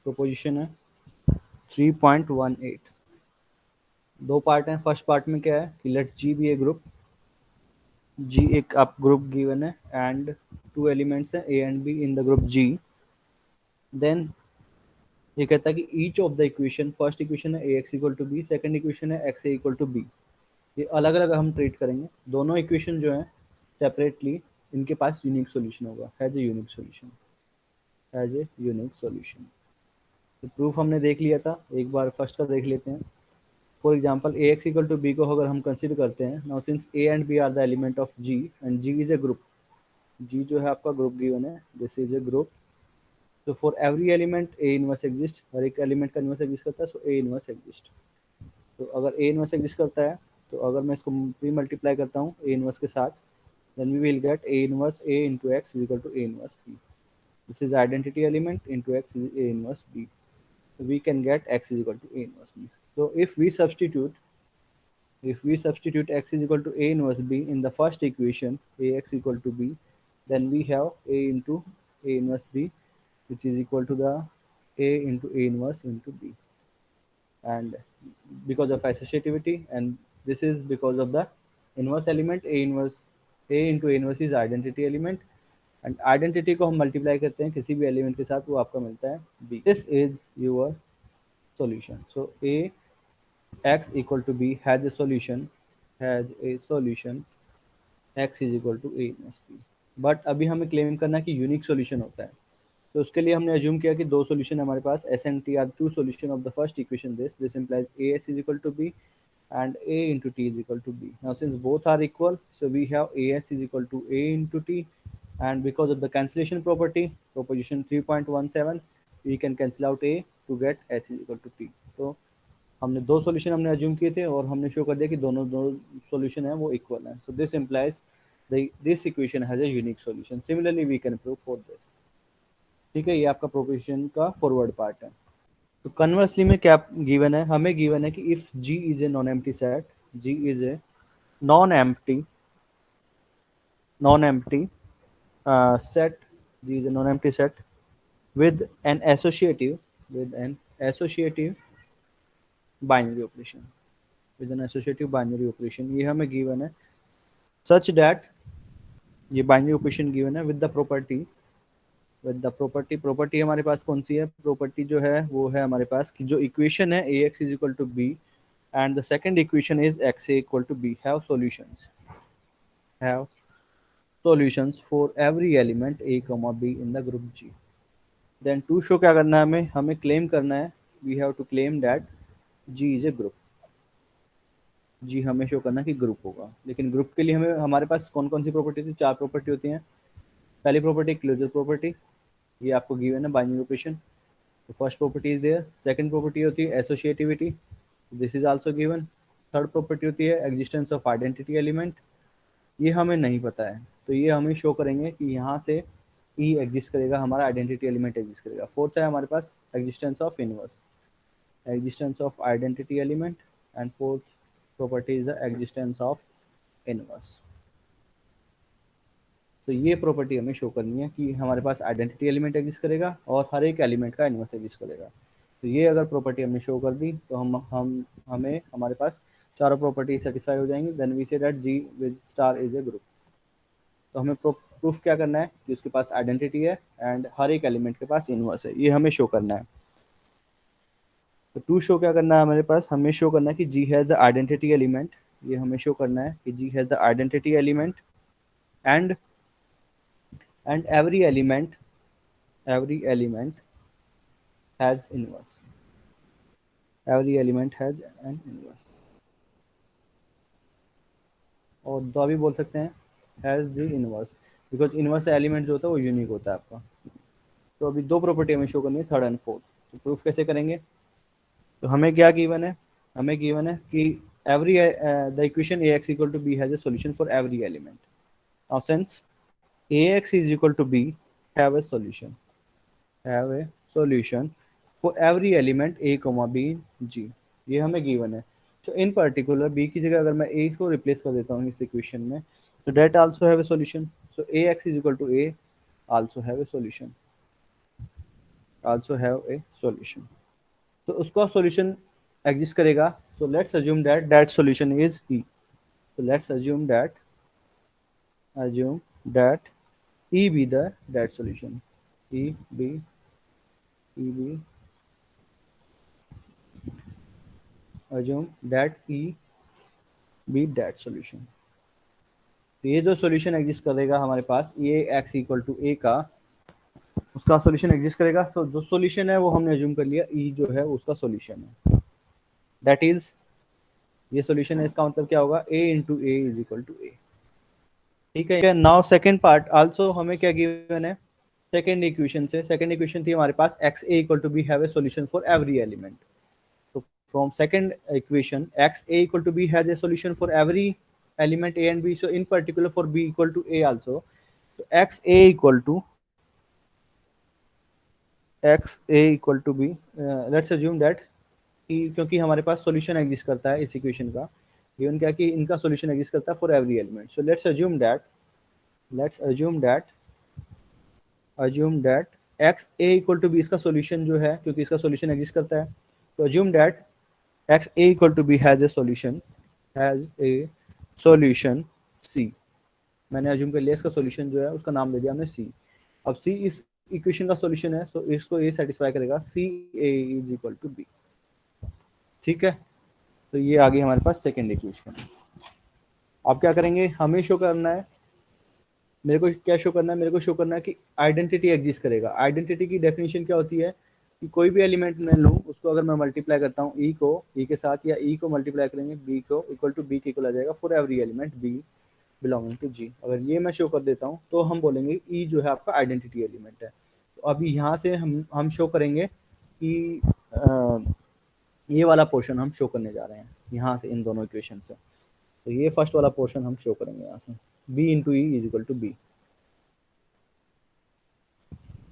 Proposition है 3.18। दो part हैं। फर्स्ट पार्ट में क्या है कि let G be a group, G एक आप ग्रुप गिवन है एंड टू एलिमेंट्स हैं a and b in the group G. Then ये कहता है कि each of the equation, first equation है a x equal to b, second equation है x a equal to b. ये अलग अलग हम ट्रीट करेंगे। दोनों इक्वेशन जो हैं सेपरेटली, इनके पास यूनिक सॉल्यूशन होगा, has a unique solution, has a unique solution. तो प्रूफ हमने देख लिया था, एक बार फर्स्ट का देख लेते हैं। For example a x equal to b को अगर हम कंसिडर करते हैं, now since a and b are the element of G and G is a group, G जो है आपका ग्रुप गिवन है, दिस इज ए ग्रुप। तो for every element a inverse exist, हर एक एलिमेंट का इनवर्स एग्जिस्ट करता है, सो ए इनवर्स एग्जिस्ट। तो अगर ए इनवर्स एग्जिस्ट करता है, तो अगर मैं इसको प्री मल्टीप्लाई करता हूँ ए इनवर्स के साथ, then we will get a inverse a into x is equal to a inverse b. This is identity element into x is a inverse b. So we can get x is equal to a inverse b. So if we substitute x is equal to a inverse b in the first equation, ax equal to b, then we have a into a inverse b, which is equal to the a into a inverse into b. And because of associativity, and this is because of the inverse element, a inverse a into a inverse is identity element, and identity को हम multiply करते हैं किसी भी element के साथ, वो आपका मिलता है B. This is your solution. So A x equal to B has a solution, has a solution X is equal to A inverse B. But अभी हमें क्लेम करना है कि यूनिक सॉल्यूशन होता है। तो उसके लिए हमने अज्यूम किया कि दो सॉल्यूशन हमारे पास, s and t are two solution of the first equation, this implies a s is equal to b and a into t is equal to b. Now since both are equal, so we have as is equal to a into t, and because of the cancellation property, proposition 3.17, we can cancel out a to get s is equal to t. So हमने दो solution हमने assume किए थे और हमने show कर दिया कि दोनों दो सॉल्यूशन है वो इक्वल है। So this implies this equation has a unique solution. Similarly we can prove for this. ठीक है, ये आपका प्रोपोजिशन का फॉरवर्ड पार्ट है। तो कन्वर्सली में क्या गिवन है, हमें गिवन है कि if G is a non empty set, G is a non empty set, G is a non empty set with an associative binary operation, with an associative binary operation, ये हमें given है such that, ये binary operation given है with the property हमारे पास कौन सी है, property जो है वो है हमारे पास कि जो इक्वेशन है a x is equal to b and the second equation is xa equal to b have solutions for every element a comma b in the group g. Then to show क्या करना है, हमें claim करना है, we have to claim that g is a group. जी हमें show करना कि group होगा, लेकिन ग्रुप के लिए हमें हमारे पास कौन कौन सी प्रॉपर्टी थी, चार प्रॉपर्टी होती हैं। पहली प्रॉपर्टी क्लोजर प्रॉपर्टी, ये आपको गिवन है बाइनरी ऑपरेशन, तो first property is there. Second property होती है associativity, this is also given. Third property होती है एग्जिस्टेंस ऑफ आइडेंटिटी एलिमेंट, ये हमें नहीं पता है, तो ये हमें शो करेंगे कि यहाँ से ई एग्जिस्ट करेगा, हमारा आइडेंटिटी एलिमेंट एग्जिस्ट करेगा। फोर्थ है हमारे पास existence of inverse, existence of identity element, and fourth property is the existence of inverse. तो ये प्रॉपर्टी हमें शो करनी है कि हमारे पास आइडेंटिटी एलिमेंट एग्जिस्ट करेगा और हर एक एलिमेंट का इनवर्स एग्जिस्ट करेगा। तो ये अगर प्रॉपर्टी हमने शो कर दी तो हमें हमारे पास चारों प्रॉपर्टी सेटिस्फाई हो जाएंगी। Then we say that G with star is a group. तो हमें प्रूफ क्या करना है कि उसके पास आइडेंटिटी है एंड हर एक एलिमेंट के पास इनवर्स है, ये हमें शो करना है। तो टू शो क्या करना है हमारे पास, हमें शो करना है कि G has the identity element, ये हमें शो करना है कि G has the identity element and every element has inverse, every element has an inverse। और दो भी बोल सकते हैं has the inverse, because inverse element जो होता है वो यूनिक होता है आपका। तो अभी दो प्रॉपर्टी हमें शो करनी है, थर्ड एंड फोर्थ। तो प्रूफ कैसे करेंगे, तो हमें क्या गिवन है, हमें गिवन है कि every the equation ax equal to b has a solution for every element. Now since ax is equal to b, have a solution for every element a comma b g, ये हमें given है। तो in particular b की जगह अगर मैं a को replace कर देता हूँ इस इक्वेशन में, तो that also have a solution. So ax is equal to a also have a solution. also have a solution. तो उसका solution exist करेगा. So let's assume that that solution is E. So let's assume that E be the that solution. E be E be assume that E be that solution. तो ये जो solution exist करेगा हमारे पास ये x equal to a का उसका solution exist करेगा. सो जो सॉल्यूशन है वो हमने अज्यूम कर लिया E जो है उसका सॉल्यूशन है. दैट इज ये सॉल्यूशन है. इसका मतलब क्या होगा a into A is equal to a. ठीक है. नाउ सेकंड पार्ट आल्सो हमें क्या गिवन है सेकंड इक्वेशन से. सेकंड इक्वेशन थी हमारे पास x a equal to b have a solution for every element. तो from second equation x a equal to b has a solution for every element a and b. So in particular for b equal to a also. So x a equal to b. Let's assume that क्योंकि हमारे पास solution exist करता है इस equation का. Given क्या कि इनका solution exist करता है for every element. So let's assume that x a equal to b इसका सॉल्यूशन जो है क्योंकि इसका सॉल्यूशन एग्जिस्ट करता है. तो assume that x a equal to b has a solution c. मैंने अज्यूम कर लिया इसका सॉल्यूशन जो है उसका नाम दे दिया हमने c. अब c इस इक्वेशन का सॉल्यूशन है. तो इसको a सेटिस्फाई करेगा. c a is equal to b. ठीक है. तो ये आ गई हमारे पास सेकेंड इक्वेशन. आप क्या करेंगे हमें शो करना है मेरे को क्या शो करना है मेरे को शो करना है कि आइडेंटिटी एग्जिस्ट करेगा. आइडेंटिटी की डेफिनेशन क्या होती है कि कोई भी एलिमेंट मैं लूँ उसको अगर मैं मल्टीप्लाई करता हूँ ई को ई के साथ या ई को मल्टीप्लाई करेंगे बी को इक्वल टू बी के इक्वल आ जाएगा for every element B belonging to G. अगर ये मैं शो कर देता हूँ तो हम बोलेंगे ई जो है आपका आइडेंटिटी एलिमेंट है. तो अभी यहाँ से हम शो करेंगे कि ये वाला पोर्शन हम शो करने जा रहे हैं यहाँ से इन दोनों इक्वेशन से. तो ये फर्स्ट वाला पोर्शन हम शो करेंगे यहाँ से b into E is equal to B.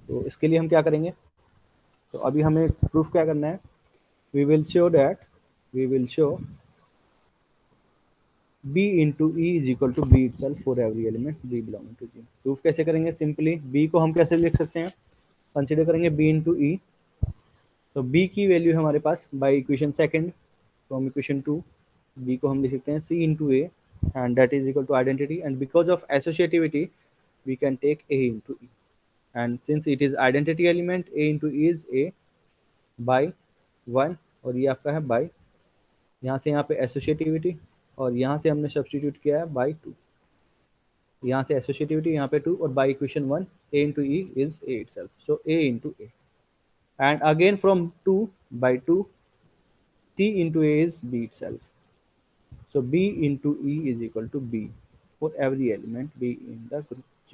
तो इसके लिए हम क्या करेंगे तो अभी हमें प्रूफ क्या करना है. We will show b into E is equal to B itself for every element b belonging to G. Proof कैसे करेंगे सिंपली b को हम कैसे लिख सकते हैं कंसिडर करेंगे b इंटू ई. तो b की वैल्यू है हमारे पास by equation second from equation 2 b को हम लिख सकते हैं c into a and that is equal to identity, and because of associativity we can take a into e, and since it is identity element a into e is a by 1 और ये आपका है by यहाँ से यहाँ पे associativity और यहाँ से हमने सब्सटीट्यूट किया है by 2. यहाँ से associativity यहाँ पे 2 और by equation 1 a into e is a itself, so a into a, and again from 2 by 2 c into a is b itself. So b into e is equal to b for every element b in the group G,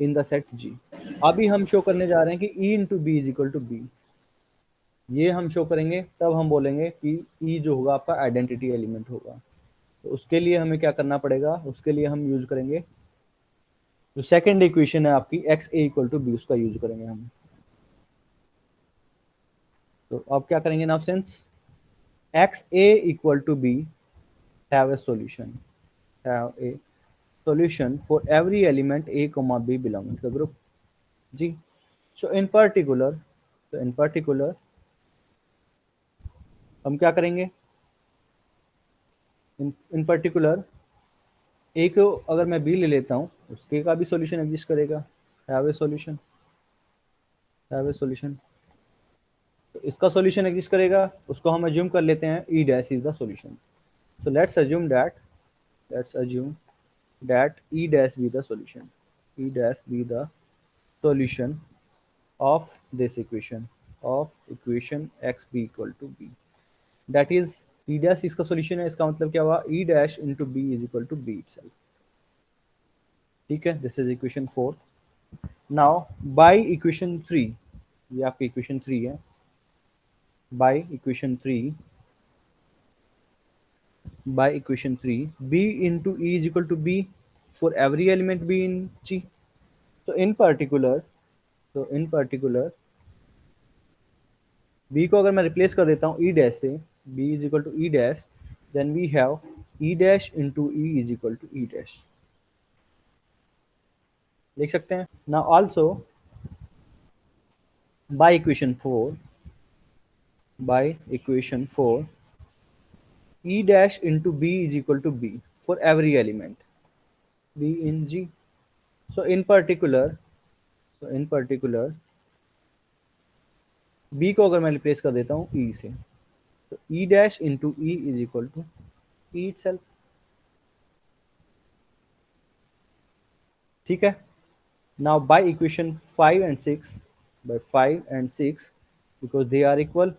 in the set G. अभी हम show करने जा रहे हैं कि e into b is equal to b. ये हम show करेंगे तब हम बोलेंगे कि e जो होगा आपका आइडेंटिटी एलिमेंट होगा. तो उसके लिए हमें क्या करना पड़ेगा उसके लिए हम यूज करेंगे जो सेकेंड इक्वेशन है आपकी x a equal to B उसका यूज करेंगे हम. तो अब क्या करेंगे now since x a equal to b have a solution for every element a comma b belonging to the group G. So in particular हम क्या करेंगे in particular a को अगर मैं b ले लेता हूँ उसके का भी सॉल्यूशन एग्जिस्ट करेगा. have a solution तो इसका सॉल्यूशन एग्जिस्ट करेगा उसको हम अज्यूम कर लेते हैं e dash is the solution. So let's assume that e dash be the solution. E dash be the solution of this equation x b equal to b. That is e dash इसका solution है. इसका मतलब क्या हुआ e dash into b is equal to b itself. ठीक है. This is equation 4. Now by equation 3 ये आपकी equation 3 है. by equation 3 b into e is equal to b for every element b in G. So in particular b को अगर मैं replace कर देता हूँ e डैश से b is equal to e dash, then we have e dash into e is equal to e dash. लिख सकते हैं. Now also by equation 4 E dash into B is equal to B for every element B in G. So in particular B को अगर मैं replace कर देता हूँ E से, तो E dash into E is equal to E itself. ठीक है. Now by equation 5 and 6, because they are equal,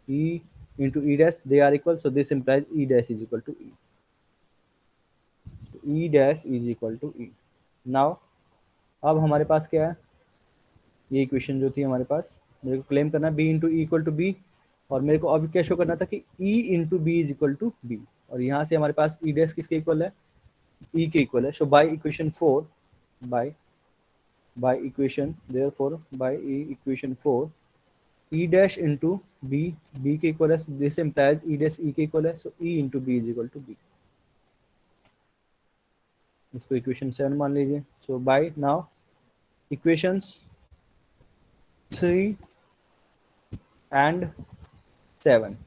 E into E dash, they are equal, so this implies E dash is equal to E. So E dash is equal to E. Now अब हमारे पास क्या है, ये equation जो थी हमारे पास, मेरे को क्लेम करना B into E equal to B, और मेरे को अभी क्या शो करना था कि E into B is equal to B, और यहाँ से हमारे पास ई डैश किसके इक्वल है, ई के इक्वल है. सो by equation 4 by equation therefore by equation 4 e dash into b के इक्वल है, this implies e dash e के इक्वल है, so e into b is equal to b. इसको इक्वेशन 7 मान लीजिए. So by now equations 3 and 7.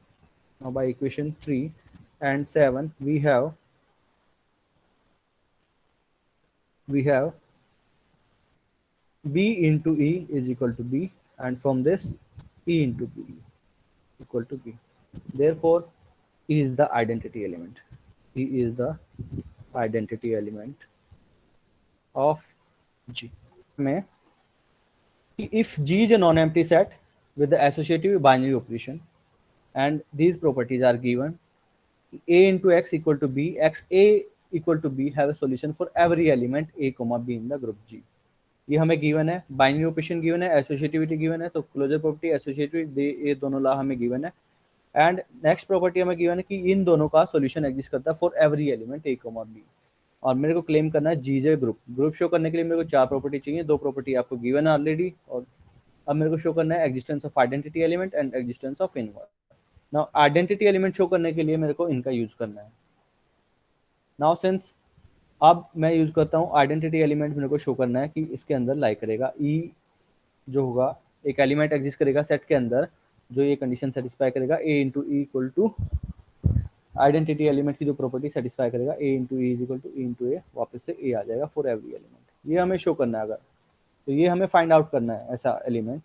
Now by equation 3 and 7 we have b into e is equal to b, and from this e into b equal to b. Therefore e is the identity element. E is the identity element of G. में if G is a non-empty set with the associative binary operation and these properties are given, a into x equal to b, x a equal to b have a solution for every element a comma b in the group G. ये हमें given है, binary operation given है, associativity given है, तो closure property associativity ये दोनों law हमें given है. एंड नेक्स्ट प्रॉपर्टी हमें गिवन है कि इन दोनों का सॉल्यूशन एग्जिस्ट करता है for every element A comma B. और मेरे को क्लेम करना है जीजे ग्रुप शो करने के लिए मेरे को 4 प्रॉपर्टी चाहिए, 2 प्रॉपर्टी आपको गिवन है ऑलरेडी, और अब मेरे को शो करना है existence of identity element and existence of inverse. Now identity element show करने के लिए मेरे को इनका यूज करना है. नाउ सिंस अब मैं यूज करता हूँ आइडेंटिटी एलिमेंट, मेरे को शो करना है कि इसके अंदर लाई करेगा ई जो होगा, एक एलिमेंट एग्जिस्ट करेगा सेट के अंदर जो ये कंडीशन सेटिस्फाई करेगा, a into E equal to identity element की जो प्रॉपर्टी सेटिस्फाई करेगा, a into E is equal to e into ए, वापस से ए आ जाएगा फॉर एवरी एलिमेंट. ये हमें शो करना है. अगर तो ये हमें फाइंड आउट करना है ऐसा एलिमेंट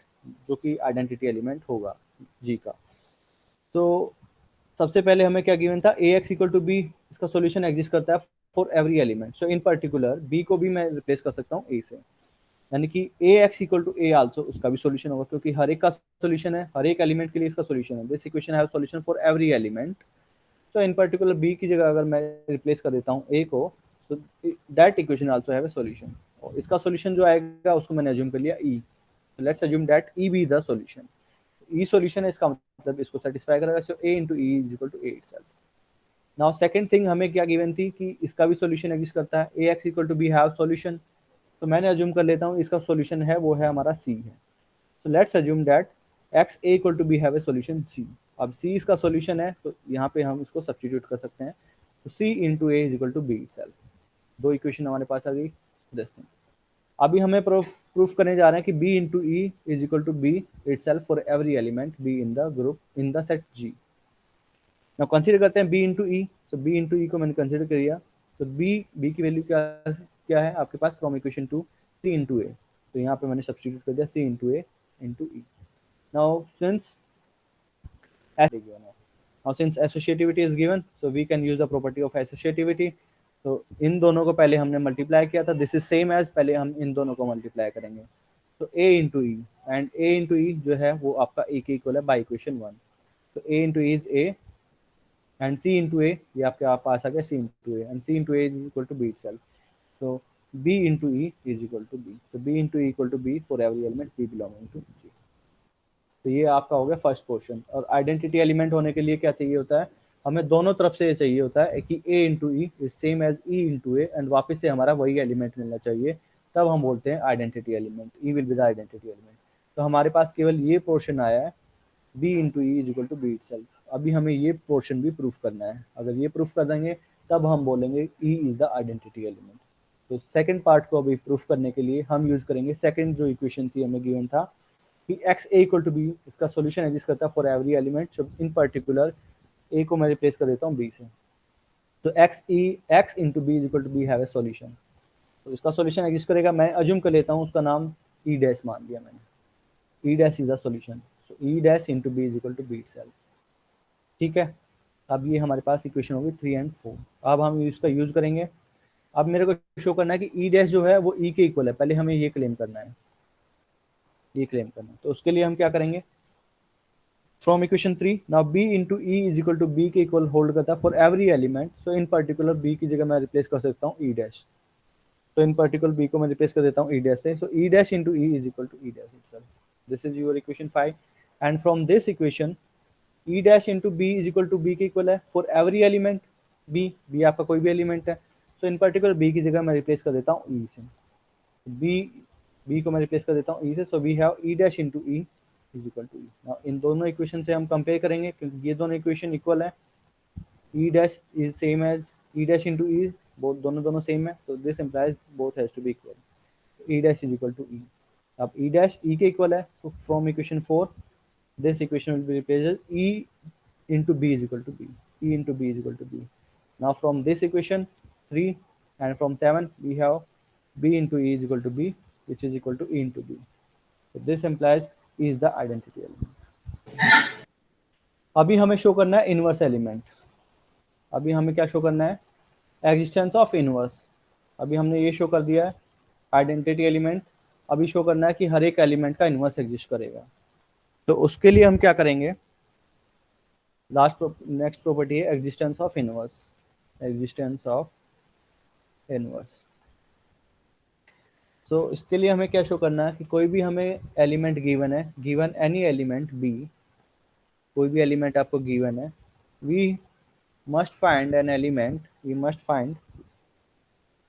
जो कि आइडेंटिटी एलिमेंट होगा जी का. तो सबसे पहले हमें क्या गिवन था, A x equal to B, इसका सॉल्यूशन एग्जिस्ट करता है for every element. So in particular B को भी मैं रिप्लेस कर सकता हूँ ए से, यानी कि a x equal to a also, उसका भी सॉल्यूशन होगा क्योंकि हर एक का सॉल्यूशन है, हर एक एलिमेंट के लिए इसका सॉल्यूशन है. This equation have solution for every element. So in particular B की जगह अगर मैं रिप्लेस कर देता हूँ ए को, तो that equation also have a solution, और इसका सॉल्यूशन जो आएगा उसको मैंने अज्यूम कर लिया e. Let's assume that e be the solution. E solution है, इसका मतलब इसको सेटिस्फाई करेगा. So a into E is equal to a itself. Now second thing हमें क्या गिवन थी कि इसका भी सॉल्यूशन एग्जिस्ट करता है, a x equal to b have solution. तो मैंने अज्यूम कर लेता हूँ इसका सॉल्यूशन है वो है हमारा सी है. So let's assume that x a equal to b have a solution c. अब सी इसका सॉल्यूशन है, तो यहाँ पे हम इसको सब्स्टिट्यूट कर सकते हैं. तो c into A is equal to B itself. 2 equation हमारे पास आ गई. दिस थिंग अभी हमें प्रूफ करने जा रहे हैं कि b into E is equal to B itself for every element b in the group in the set G. Now consider करते हैं b इंटू ई. तो b इंटू ई को मैंने कंसीडर कर लिया. तो b की वैल्यू क्या है आपके पास from equation 2, c into A. तो यहाँ पे मैंने सब्स्टिट्यूट कर दिया c into A into E. Now since associativity is given, so we can use the property of associativity. तो इन दोनों को पहले हमने मल्टीप्लाई किया था, दिस इज सेम एज पहले हम इन दोनों को मल्टीप्लाई करेंगे. तो a into e, and a into e जो है वो आपका a के इक्वल है बाय इक्वेशन 1. तो a into E is a and c into a, ये आपके पास आ गया c into A, and c into A is equal to b itself. तो b into E is equal to b. तो b into E equal to b for every element b belonging to G. तो ये आपका हो गया first portion. और identity element होने के लिए क्या चाहिए होता है, हमें दोनों तरफ से ये चाहिए होता है कि a into E is same as e into A, and वापस से हमारा वही एलिमेंट मिलना चाहिए, तब हम बोलते हैं identity element. E will be the identity element. तो हमारे पास केवल ये पोर्शन आया है b into E is equal to B itself. अभी हमें ये पोर्शन भी प्रूफ करना है. अगर ये प्रूफ कर देंगे तब हम बोलेंगे e is the identity element. तो सेकंड पार्ट को अभी प्रूफ करने के लिए हम यूज करेंगे सेकंड जो इक्वेशन थी हमें गिवन था, कि x a equal to B, इसका सोल्यूशन एग्जिस्ट करता है for every element. So in particular a को मैं रिप्लेस कर देता हूँ बी से। तो x into B is equal to b have a solution. तो इसका सोल्यूशन एग्जिस्ट करेगा, मैं अज्यूम कर लेता हूँ उसका नाम ई डैश मान लिया मैंने, E dash is the solution. So E dash into B is equal to B itself. ठीक है, अब ये हमारे पास इक्वेशन होगी 3 एंड 4। अब हम इसका यूज करेंगे। अब मेरे को शो करना है कि ई डैश जो है वो ई के इक्वल है, पहले हमें ये क्लेम करना है, ये क्लेम करना है। तो उसके लिए हम क्या करेंगे, from equation 3 now b into E is equal to b के इक्वल होल्ड करता है for every element. So in particular B की जगह मैं रिप्लेस कर सकता हूँ ई डैश। तो इन पर्टिकुलर बी को मैं रिप्लेस कर देता हूँ ई डैश से। So E dash into E is equal to e dash itself. This is your equation 5 and from this equation e dash into B is equal to b के equal है for every element b. B आपका कोई भी element है। सो in particular B की जगह मैं replace कर देता हूँ ई से। बी बी को मैं रिप्लेस कर देता हूँ ई से। So we have e dash into E is equal to e. Now इन दोनों इक्वेशन से हम कंपेयर करेंगे क्योंकि ये दोनों इक्वेशन इक्वल है। E dash is same as e dash into e, both दोनों सेम है। तो this implies both has to be equal. E dash is equal to e. अब ई डैश ई के इक्वल है, तो from equation 4 this equation will be replaced as E into B is equal to B. E into B is equal to B. Now from this equation 3 and from 7 we have B into E is equal to B, which is equal to E into B. So this implies E is the identity element. अभी हमें show करना है inverse element. अभी हमें क्या show करना है, existence of inverse. अभी हमने ये शो कर दिया है आइडेंटिटी एलिमेंट। अभी शो करना है कि हर एक एलिमेंट का इनवर्स एग्जिस्ट करेगा। तो उसके लिए हम क्या करेंगे, नेक्स्ट प्रॉपर्टी है existence of inverse. Existence of inverse. So इसके लिए हमें क्या शो करना है कि कोई भी हमें एलिमेंट गिवन है, गिवन एनी एलिमेंट बी, कोई भी एलिमेंट आपको गिवन है, we must find an element, we must find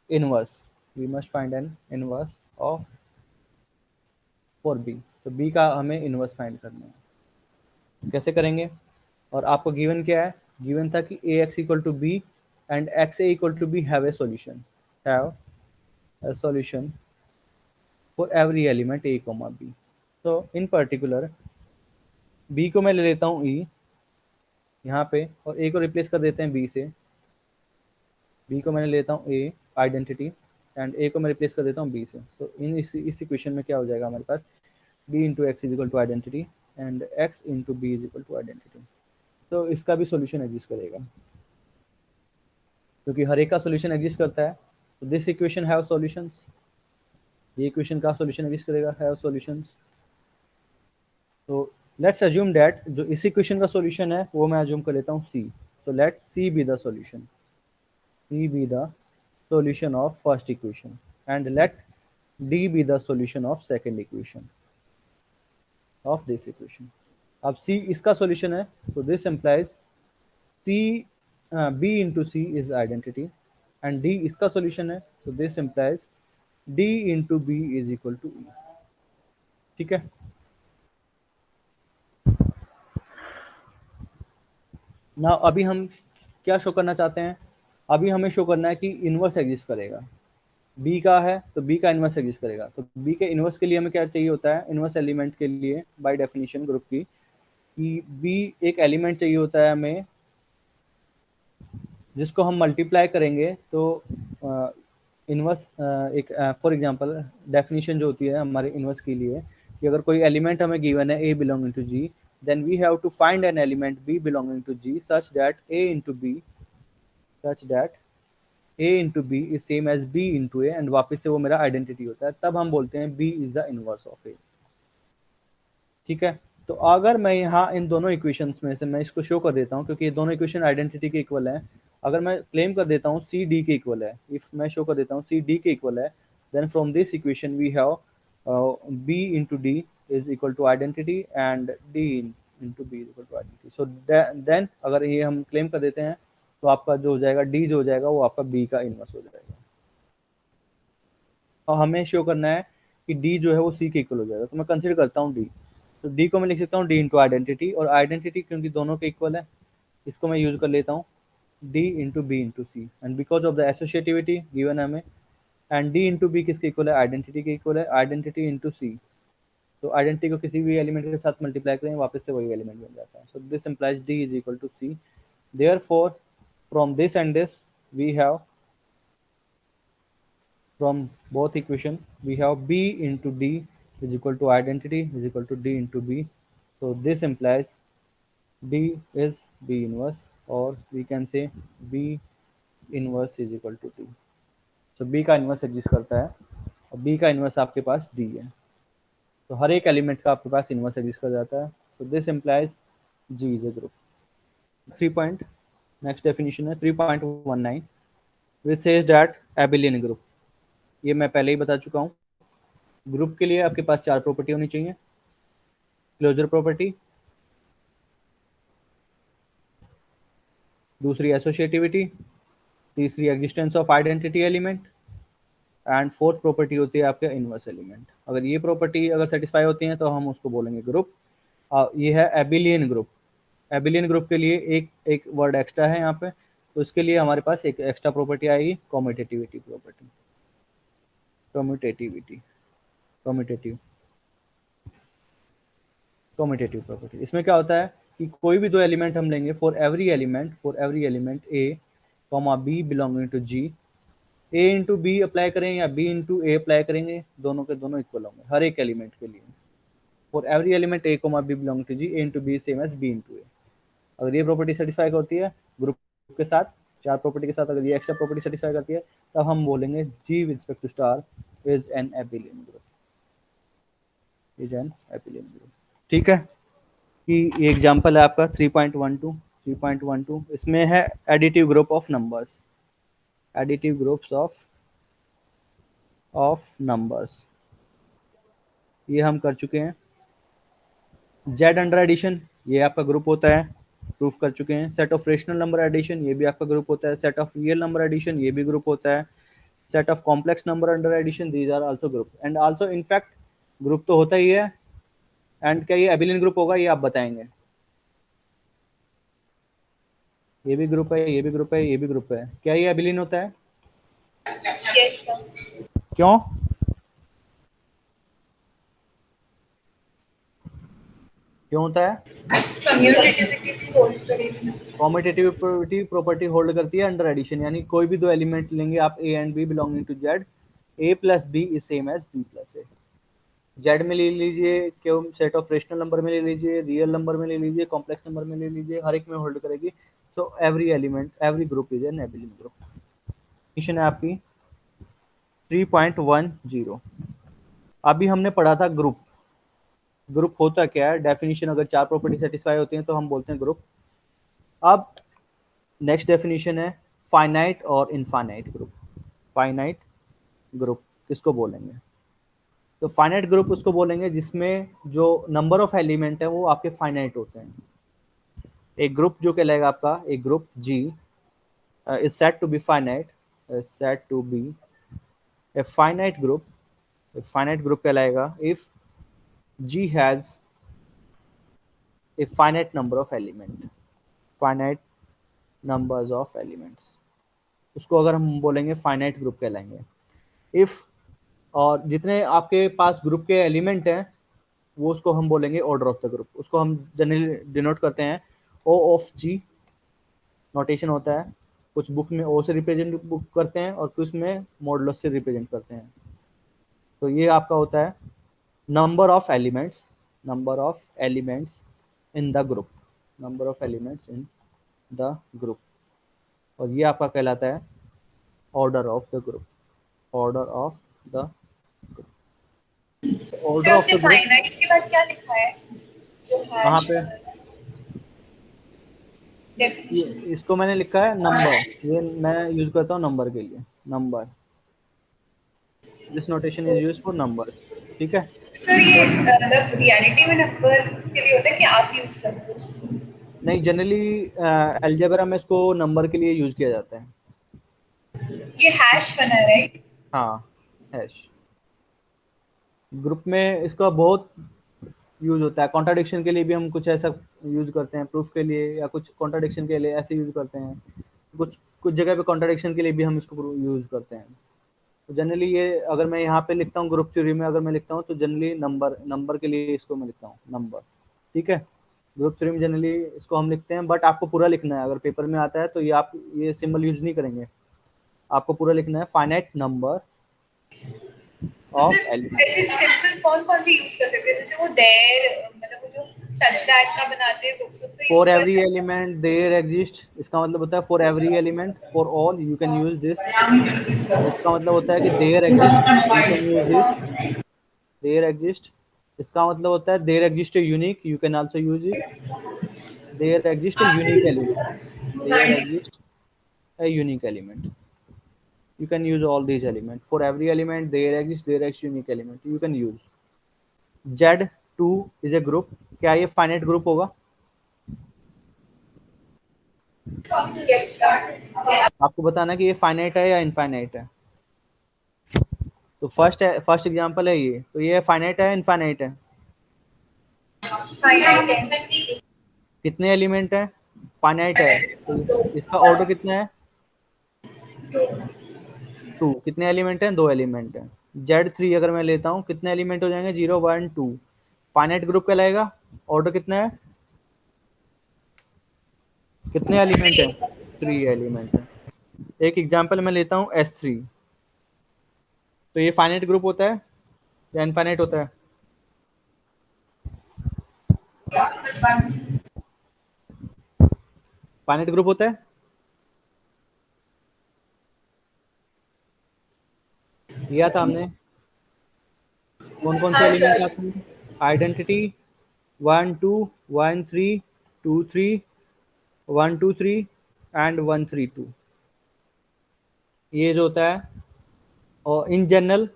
inverse, we must find an inverse of for b. तो बी का हमें इनवर्स फाइंड करना है। कैसे करेंगे, और आपको गिवन क्या है, गिवन था कि a x equal to b and x a equal to b have a solution, have a solution for every element A comma b. तो इन पर्टिकुलर बी को मैं ले लेता हूँ ई यहाँ पे, और ए को रिप्लेस कर देते हैं बी से। बी को मैंने लेता हूँ ए आइडेंटिटी एंड ए को मैं रिप्लेस कर देता हूँ बी से। सो इन इस इक्वेशन में क्या हो जाएगा हमारे पास, b into x is equal to identity and x into B is equal to identity. तो इसका भी सॉल्यूशन एग्जिस्ट करेगा क्योंकि हर एक का सॉल्यूशन एग्जिस्ट करता है। तो दिस इक्वेशन हैव सॉल्यूशंस, ये इक्वेशन का सॉल्यूशन एग्जिस्ट करेगा, हैव सॉल्यूशंस। तो लेट्स अज्यूम दैट जो इस इक्वेशन का सॉल्यूशन है वो मैं अज्यूम कर लेता हूँ c. So let c be the solution, c be the solution of first equation and let D be the solution of second equation of this equation. अब C इसका solution है, so this implies C B into C is identity and D इसका solution है, so this implies D into B is equal to E. ठीक है, ना अभी हम क्या शो करना चाहते हैं, अभी हमें शो करना है कि इनवर्स एग्जिस्ट करेगा। बी का है तो बी का इनवर्स एग्जिस्ट करेगा। तो बी के इनवर्स के लिए हमें क्या चाहिए होता है, इनवर्स एलिमेंट के लिए बाय डेफिनेशन ग्रुप की, कि बी एक एलिमेंट चाहिए होता है हमें जिसको हम मल्टीप्लाई करेंगे तो इनवर्स एक फॉर एग्जांपल डेफिनेशन जो होती है हमारे इनवर्स के लिए, कि अगर कोई एलिमेंट हमें गिवन है a belonging to G, then we have to find an element b belonging to G such that a into b is same as b into a, and वापस से वो मेरा आइडेंटिटी होता है, तब हम बोलते हैं b is the inverse of a। ठीक है, तो अगर मैं यहाँ इन दोनों इक्वेशंस में से मैं इसको शो कर देता हूँ क्योंकि ये दोनों इक्वेशन आइडेंटिटी के इक्वल है। अगर मैं क्लेम कर देता हूँ सी डी के इक्वल है, इफ मैं शो कर देता हूँ सी डी के इक्वल है, then from this equation we have b into d is equal to identity and d into b is equal to identity। so then अगर ये हम क्लेम कर देते हैं तो आपका जो हो जाएगा d जो हो जाएगा वो आपका b का इनवर्स हो जाएगा। और हमें शो करना है कि d जो है वो c के इक्वल हो जाएगा। तो मैं कंसिडर करता हूँ d, तो d को मैं लिख सकता हूँ d इंटू आइडेंटिटी, और आइडेंटिटी क्योंकि दोनों के इक्वल है इसको मैं यूज कर लेता हूँ d into B into C, and because of the associativity given है हमें, एंड d इंटू बी किसके इक्वल है, आइडेंटिटी के इक्वल है, आइडेंटिटी इंटू सी। तो आइडेंटिटी को किसी भी एलिमेंट के साथ मल्टीप्लाई करें, वापस से वही एलिमेंट बन जाता है. So this implies D is equal to C. Therefore, from this and this, we have from both equation we have B into D is equal to identity is equal to D into B. So this implies D is B inverse, or we can say B inverse is equal to D. So B का inverse exist करता है और B का inverse आपके पास D है, तो हर एक element का आपके पास इनवर्स एग्जिस्ट कर जाता है. So this implies G is a group. 3 point next definition है 3.19 which says that abelian group. ये मैं पहले ही बता चुका हूँ. ग्रुप के लिए आपके पास 4 प्रॉपर्टी होनी चाहिए. क्लोजर प्रॉपर्टी, दूसरी एसोसिएटिविटी, तीसरी existence of identity element, and fourth property होती है आपके इनवर्स एलिमेंट. अगर ये प्रॉपर्टी अगर सेटिस्फाई होती हैं तो हम उसको बोलेंगे ग्रुप. ये है एबिलियन ग्रुप. एबिलियन ग्रुप के लिए एक वर्ड एक्स्ट्रा है यहाँ पे, तो इसके लिए हमारे पास एक एक्स्ट्रा प्रॉपर्टी आएगी, कॉम्यूटेटिविटी प्रॉपर्टी. Commutative property. इसमें क्या होता है कि कोई भी दो एलिमेंट हम लेंगे, for every element A comma b belonging to G, a into b apply करें या बी इंटू ए अप्लाई करेंगे, दोनों के दोनों इक्वल होंगे हर एक एलिमेंट के लिए. For every element A comma b belong to G, a into b same as B into a. अगर ये प्रॉपर्टी सेटिस्फाई होती है ग्रुप के साथ, 4 प्रॉपर्टी के साथ अगर ये एक्स्ट्रा प्रॉपर्टी सेटिस्फाई करती है, तब हम बोलेंगे G with respect to star is an abelian group. ठीक है. कि ये एग्जांपल है आपका 3.12. इसमें है additive group of numbers. Additive groups of numbers ये हम कर चुके हैं. जेड अंडर एडिशन ये आपका ग्रुप होता है, प्रूफ कर चुके हैं. Set of rational number addition ये भी आपका ग्रुप होता है. Set of real number addition ये भी ग्रुप होता है. Set of complex number under addition these are also group. And also in fact group तो होता ही है. एंड क्या ये एबिलियन ग्रुप होगा, ये आप बताएंगे. ये भी ग्रुप है, ये भी ग्रुप है, ये भी ग्रुप है. क्या ये एबिलियन होता है? Yes sir. क्यों? क्यों होता है? कॉम्यूटेटिव प्रॉपर्टी होल्ड करती है अंडर एडिशन. यानी कोई भी दो एलिमेंट लेंगे आप a and b belonging to Z, a plus b is same as b plus a. Z में ले लीजिए, क्यों सेट ऑफ रेशनल नंबर में ले लीजिए, रियल नंबर में ले लीजिए, कॉम्प्लेक्स नंबर में ले लीजिए, हर एक में होल्ड करेगी. So every element every group is an abelian group. Condition है आपकी 3.10. अभी हमने पढ़ा था ग्रुप. ग्रुप होता क्या है? डेफिनेशन अगर 4 प्रॉपर्टी सेटिस्फाई होती हैं तो हम बोलते हैं ग्रुप. अब नेक्स्ट डेफिनेशन है फाइनाइट और इनफाइनाइट ग्रुप. फाइनाइट ग्रुप किसको बोलेंगे? तो फाइनाइट ग्रुप उसको बोलेंगे जिसमें जो नंबर ऑफ एलिमेंट है वो आपके फाइनाइट होते हैं. एक ग्रुप जो कहलाएगा आपका, एक group G is said to be finite, said to be a finite group. Finite group कहलाएगा if G has a finite number of element, finite numbers of elements. उसको अगर हम बोलेंगे फाइनाइट ग्रुप कहलाएंगे. इफ और जितने आपके पास ग्रुप के एलिमेंट हैं वो उसको हम बोलेंगे ऑर्डर ऑफ द ग्रुप. उसको हम जनरली डिनोट करते हैं O ऑफ G. नोटेशन होता है, कुछ बुक में O से रिप्रेजेंट बुक करते हैं और कुछ में मॉडुलस से रिप्रेजेंट करते हैं. तो ये आपका होता है number of elements in the group, number of elements in the group. और ये आपका कहलाता है order of the group. order of the group. order of the finite के बाद क्या लिखा है जो कहाँ पे? डेफिनेशन इसको मैंने लिखा है नंबर. ये मैं यूज करता हूँ नंबर के लिए. Number, this notation is used for numbers. ठीक है सर. ये मतलब रियलिटी में नंबर के लिए होता है कि आप यूज करते हो उसको? नहीं, जनरली अलजेब्रा में इसको नंबर के लिए यूज किया जाता है. ये हैश बना है राइट? हाँ, हैश. ग्रुप में इसका बहुत यूज होता है. कॉन्ट्राडिक्शन के लिए भी हम कुछ ऐसा यूज करते हैं, प्रूफ के लिए या कुछ कॉन्ट्राडिक्शन के लिए ऐसे यूज करते हैं. कुछ जगह पे कॉन्ट्राडिक्शन के लिए भी हम इसको यूज करते हैं. तो जनरली ये अगर मैं यहाँ पे लिखता हूँ ग्रुप थ्योरी में, अगर मैं लिखता हूँ तो जनरली नंबर के लिए इसको मैं लिखता हूँ नंबर, ठीक है। ग्रुप थ्योरी में जनरली इसको हम लिखते हैं, बट आपको पूरा लिखना है, अगर पेपर में आता है तो ये आप ये सिंबल यूज नहीं करेंगे, आपको पूरा लिखना है फाइनाइट नंबर तो ऑफ सिर्फ एलिमेंट। ऐसे सिंपल कौन कौन से यूज कर सकते हैं, जैसे वो देयर, मतलब वो जो सच दैट का बनाते हैं वो सब तो यूज फॉर कर एवरी सकते हैं। एलिमेंट देयर एग्जिस्ट, इसका मतलब होता है for every element, for all you can use this. इसका मतलब होता है कि there exist, you can use this, there exist. इसका मतलब होता है there exist unique, you can also use it. There exist unique element, there exist a unique element, you can use all these elements. For every element there exists unique element, you can use Z2 is a group। क्या ये finite group होगा? Yes sir. आपको बताना कि ये finite है या infinite है। तो फर्स्ट एग्जांपल है ये, तो ये फाइनाइट है इनफाइनाइट है? फाइनाइट कितने एलिमेंट है? फाइनाइट है, तो इसका ऑर्डर कितना है? 2। कितने एलिमेंट हैं? 2 एलिमेंट हैं। Z3 अगर मैं लेता हूँ कितने एलिमेंट हो जाएंगे? 0 1 2। फाइनाइट ग्रुप कहलाएगा। ऑर्डर कितना है? कितने एलिमेंट है? 3 एलिमेंट है। एक एग्जांपल मैं लेता हूँ S3, तो ये फाइनाइट ग्रुप होता है या इनफाइनाइट होता है? फाइनाइट ग्रुप होता है। लिया था हमने। कौन कौन से हाँ एलिमेंट सर। आते हैं? आइडेंटिटी 1 2 1 3 2 3 1 2 3 एंड 1 3 2, ये जो होता है। और इन जनरल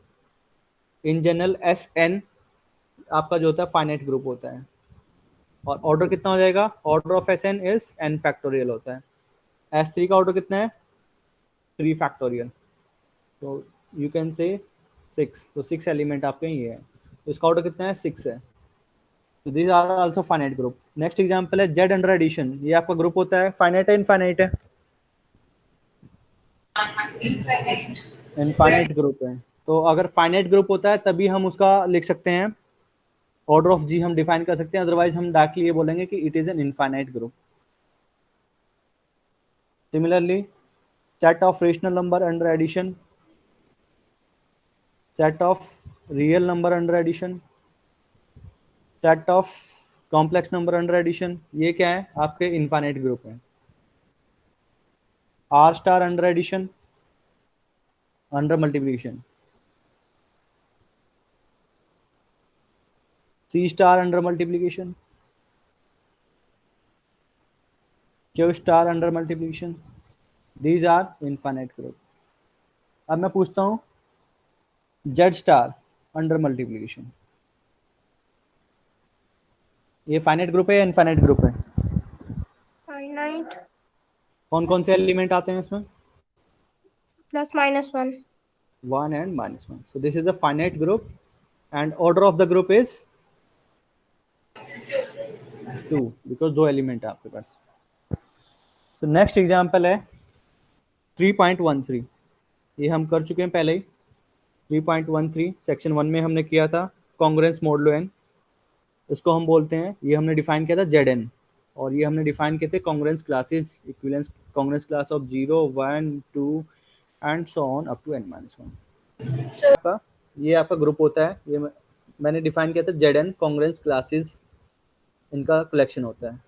SN आपका जो होता है फाइनाइट ग्रुप होता है। और ऑर्डर कितना हो जाएगा? Order of SN is n factorial होता है। S3 का ऑर्डर कितना है? 3 फैक्टोरियल। तो यू कैन से 6, तो 6 एलिमेंट आपके ये है, तो इसका ऑर्डर कितना है? 6 है। तो these are also finite group. Next example है Z अंडर एडिशन। ये आपका ग्रुप होता है, फाइनाइट है इनफाइनाइट है? इनफाइनाइट ग्रुप है। तो अगर फाइनाइट ग्रुप होता है तभी हम उसका लिख सकते हैं, ऑर्डर ऑफ G हम डिफाइन कर सकते हैं, अदरवाइज हम डायरेक्टली ये बोलेंगे कि it is an infinite group. Similarly set of rational number under addition, set of real number under addition, set of complex number under addition, ये क्या है? आपके इनफाइनाइट ग्रुप है। R star under addition, under multiplication, C star under multiplication, Q star under multiplication, these are infinite group. अब मैं पूछता हूँ Z star under multiplication, ये फाइनाइट ग्रुप है या इनफाइनाइट ग्रुप है? फाइनाइट। कौन कौन से एलिमेंट आते हैं इसमें? Plus minus 1। 1 and -1, so this is a finite group and order of the group is 2 because 2 element है आपके पास। तो नेक्स्ट एग्जांपल है 3.13। ये हम कर चुके हैं पहले ही। 3.13 सेक्शन 1 में हमने किया था, कॉन्ग्रुएंस मॉडुलो n। इसको हम बोलते हैं, ये हमने डिफाइन किया था Zn, और ये हमने डिफाइन किए थे congruence classes, equivalence congruence class of 0 1 2 and so on up to n-1। ये आपका ग्रुप होता है, ये मैंने डिफाइन किया था Zn कॉन्ग्रुएंस क्लासेस, इनका कलेक्शन होता है।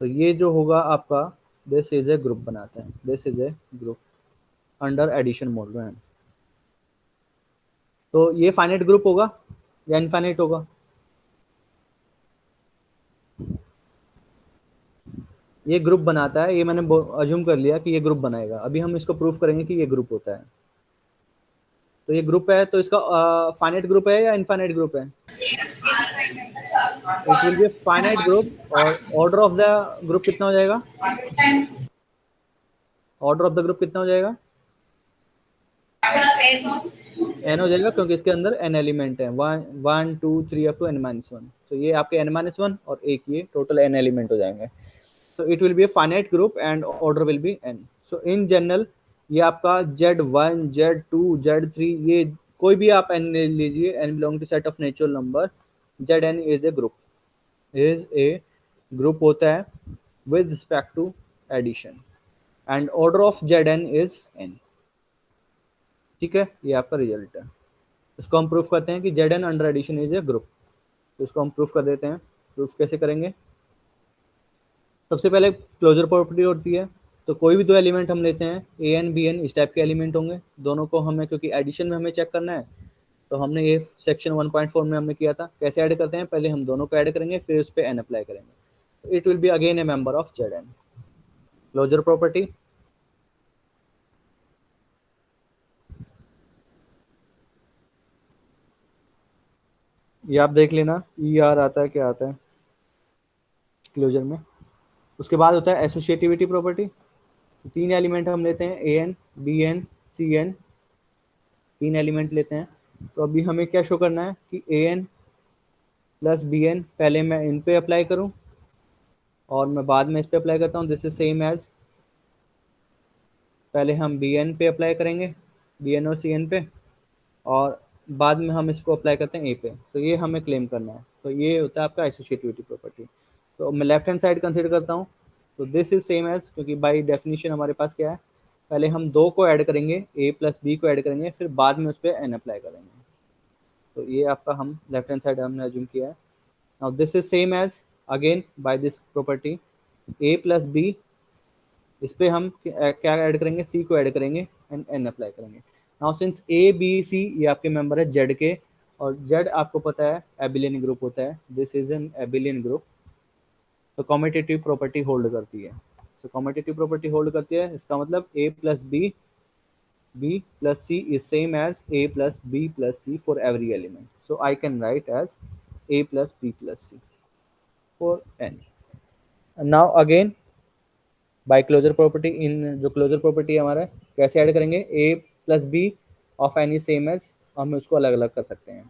तो ये जो होगा आपका, दिस इज ए ग्रुप बनाता है, this is a group under addition modulo n। तो ये फाइनाइट ग्रुप होगा या इनफाइनाइट होगा? ये ग्रुप बनाता है, ये मैंने अज्यूम कर लिया कि ये ग्रुप बनाएगा। अभी हम इसको प्रूफ करेंगे कि ये ग्रुप होता है। तो ये ग्रुप है, तो इसका फाइनाइट ग्रुप है या इनफाइनाइट ग्रुप है? It will be finite group. और ऑर्डर ऑफ द ग्रुप कितना हो जाएगा? ऑर्डर ऑफ द ग्रुप कितना हो जाएगा? n हो जाएगा, क्योंकि इसके अंदर n एलिमेंट है, 1 2 3 अप टू n-1। तो ये आपके n-1 और एक ये टोटल n एलिमेंट हो जाएंगे। So it will be a finite group and order will be n. So in general ये आपका Z1 Z2 Z3, ये कोई भी आप n ले लीजिए, n belong to set of natural number, Zn is a group, is a group होता है with respect to addition, and order of Zn is n। ठीक है, ये आपका रिजल्ट है। इसको हम प्रूफ करते हैं कि Zn under addition is a group. तो इसको हम प्रूफ कर देते हैं। प्रूफ कैसे करेंगे? सबसे पहले क्लोजर प्रॉपर्टी होती है, तो कोई भी दो एलिमेंट हम लेते हैं, ए एन बी एन, इस टाइप के एलिमेंट होंगे, दोनों को हमें, क्योंकि एडिशन में हमें चेक करना है, तो हमने ये सेक्शन 1.4 में हमने किया था। कैसे ऐड करते हैं? पहले हम दोनों को ऐड करेंगे, फिर उस पर एन अप्लाई करेंगे। It will be again a member of Z n. Closure property, ये आप देख लेना, ई आर आता है, क्या आता है क्लोजर में। उसके बाद होता है एसोसिएटिविटी प्रॉपर्टी। तीन एलिमेंट हम लेते हैं, A N B N C n, तीन एलिमेंट लेते हैं। तो अभी हमें क्या शो करना है कि ए एन प्लस बी एन पहले मैं इन पे अप्लाई करूं और मैं बाद में इस पे अप्लाई करता हूं। दिस इज सेम एज, पहले हम बी एन पे अप्लाई करेंगे, बी एन और सी एन पे, और बाद में हम इसको अप्लाई करते हैं ए पे। तो ये हमें क्लेम करना है। तो ये होता है आपका एसोसिएटिविटी प्रॉपर्टी। तो मैं लेफ्ट हैंड साइड कंसिडर करता हूँ, तो दिस इज सेम एज, क्योंकि बाई डेफिनेशन हमारे पास क्या है, पहले हम दो को ऐड करेंगे, ए प्लस बी को ऐड करेंगे, फिर बाद में उस पर एन अप्लाई करेंगे। तो ये आपका हम लेफ्ट हैंड साइड हमने अज्यूम किया है। Now this is same as, again by this property, a plus b, इस पे हम क्या ऐड करेंगे, सी को ऐड करेंगे एंड एन अप्लाई करेंगे। Now since A B C ये आपके मेंबर है जेड के, और जेड आपको पता है एबिलियन ग्रुप होता है, this is an abelian group. तो कॉम्पिटिटिव प्रॉपर्टी होल्ड करती है। सो कॉम्पिटिटिव प्रॉपर्टी होल्ड करती है, इसका मतलब a plus b, b plus c is same as a plus b plus c for every element. So I can write as a plus b plus c for n. Now again by closure property, इन जो closure property है हमारा, कैसे add करेंगे, a plus b of N is same as, हम उसको अलग अलग कर सकते हैं।